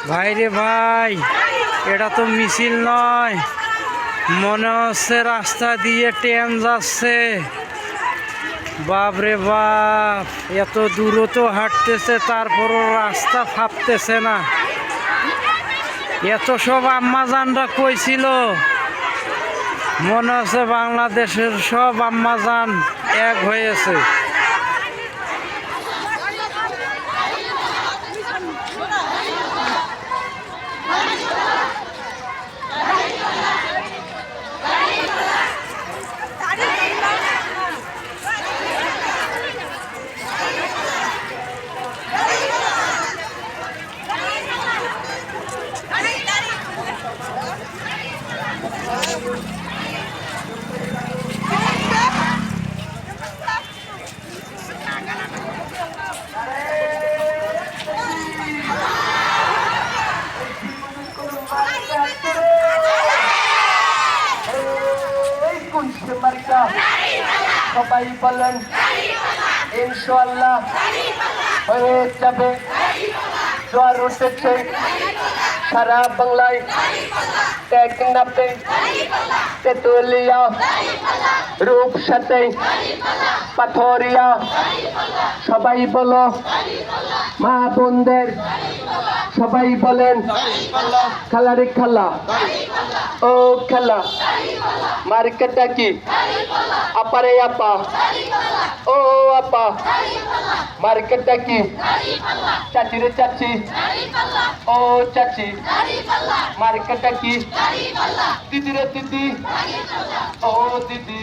ভাই রে ভাই, এটা তো মিছিল নয়, মনে হচ্ছে রাস্তা দিয়ে ট্রেন যাচ্ছে। বাপ রে বাপ, এত দূরও তো হাঁটতেছে, তারপরও রাস্তা ফাঁপতেছে না। এত সব আম্মাজানরা কইছিল, মনে হচ্ছে বাংলাদেশের সব আম্মাজান এক হয়েছে। সবাই বলেন ইনশাআল্লাহ হয়ে যাবে। জোয়ার উঠেছে সারা বাংলায়, টেকনাফে, তেতুলিয়া, রূপসাতে, পাথরিয়া। সবাই বলো মা বোনদের, সবাই বলেন খেলারে খেলা, ও খেলা মার্কেটটা কি আপারে আপা, ও আপা মার্কেটটা কি চাচি রে চাচি, ও চাচি মার্কেটটা কি দিদি রে দিদি, ও দিদি।